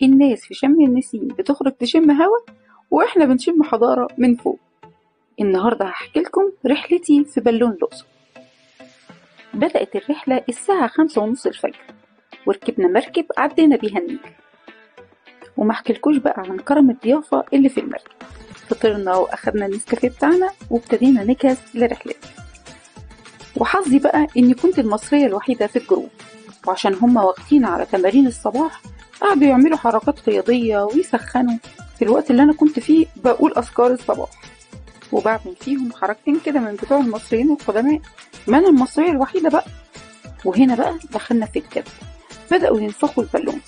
الناس في شم النسيم بتخرج تشم هوا، واحنا بنشم حضارة من فوق. النهاردة هحكي لكم رحلتي في بالون الأقصر. بدأت الرحلة الساعة 5:30 الفجر، وركبنا مركب عدينا بيها النيل. وما احكيلكوش بقى عن كرم الضيافة اللي في المركب. فطرنا واخدنا النسكافيه بتاعنا وابتدينا نجهز لرحلتنا. وحظي بقى اني كنت المصرية الوحيدة في الجروب، وعشان هما واقفين على تمارين الصباح قعدوا يعملوا حركات رياضية ويسخنوا في الوقت اللي أنا كنت فيه بقول أذكار الصباح، وبعمل فيهم حركتين كده من بتوع المصريين القدماء، ما أنا المصرية الوحيدة بقى. وهنا بقى دخلنا في الجد، بدأوا ينفخوا البالون،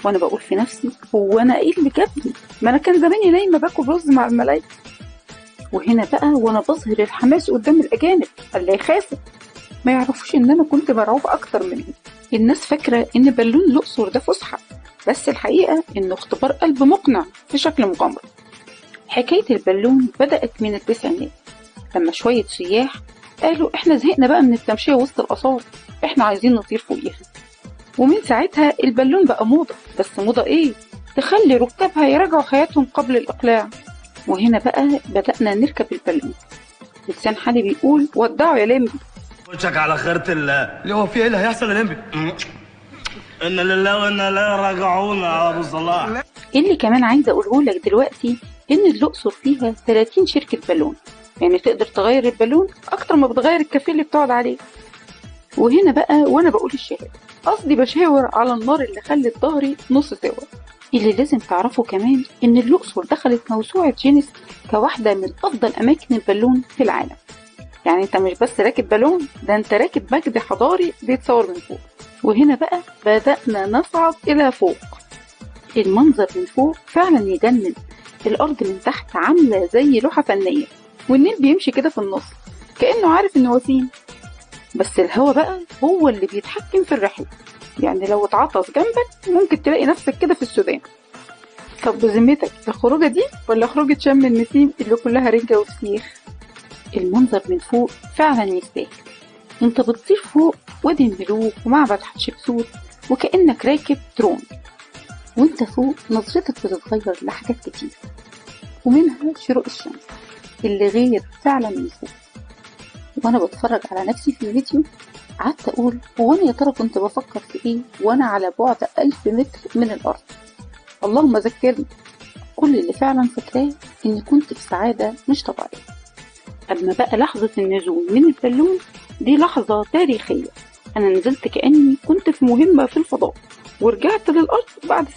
وأنا بقول في نفسي هو أنا إيه اللي جابني؟ ما أنا كان زماني نايمة باكل رز مع الملايكة. وهنا بقى وأنا بظهر الحماس قدام الأجانب اللي يخافوا، ما يعرفوش إن أنا كنت مرعوبة أكتر منهم. الناس فاكرة إن بالون الأقصر ده فسحة، بس الحقيقة إنه اختبار قلب مقنع في شكل مغامرة. حكاية البالون بدأت من التسعينات، لما شوية سياح قالوا إحنا زهقنا بقى من التمشية وسط الآثار، إحنا عايزين نطير فوقيها. ومن ساعتها البالون بقى موضة، بس موضة إيه؟ تخلي ركابها يراجعوا حياتهم قبل الإقلاع. وهنا بقى بدأنا نركب البالون. لسان حالي بيقول ودعوا يا لمبي. وشك على خيرة الله. اللي هو في ايه اللي هيحصل يا لمبي؟ إن لله وإنا إليه راجعون يا أبو صلاح. اللي كمان عايزة أقوله لك دلوقتي إن الأقصر فيها 30 شركة بالون، يعني تقدر تغير البالون أكتر ما بتغير الكافيه اللي بتقعد عليه. وهنا بقى وأنا بقول الشهادة قصدي بشاور على النار اللي خلت ظهري نص سوا. اللي لازم تعرفه كمان إن الأقصر دخلت موسوعة جينيس كواحدة من أفضل أماكن البالون في العالم. يعني أنت مش بس راكب بالون، ده أنت راكب مجد حضاري بيتصور من فوق. وهنا بقى بدأنا نصعد إلى فوق. المنظر من فوق فعلا يجنن، الأرض من تحت عاملة زي لوحة فنية، والنيل بيمشي كده في النص كأنه عارف إنه وسيم. بس الهوا بقى هو اللي بيتحكم في الرحلة، يعني لو اتعطس جنبك ممكن تلاقي نفسك كده في السودان. طب بذمتك الخروجة دي ولا خروجة شم النسيم اللي كلها رنجة وفسيخ؟ المنظر من فوق فعلا يستاهل. انت بتطير فوق وادي الملوك ومعبد حتشبسوت وكأنك راكب درون. وانت فوق نظرتك بتتغير لحاجات كتير، ومنها شروق الشمس اللي غير فعلا من فوق. وانا بتفرج على نفسي في الفيديو قعدت اقول هو انا يا ترى كنت بفكر في ايه وانا على بعد 1000 متر من الارض؟ اللهم ذكرني. كل اللي فعلا فاكراه اني كنت في سعادة مش طبيعية. اما بقى لحظة النزول من البالون دي لحظة تاريخية. انا نزلت كأني كنت في مهمة في الفضاء ورجعت للارض بعد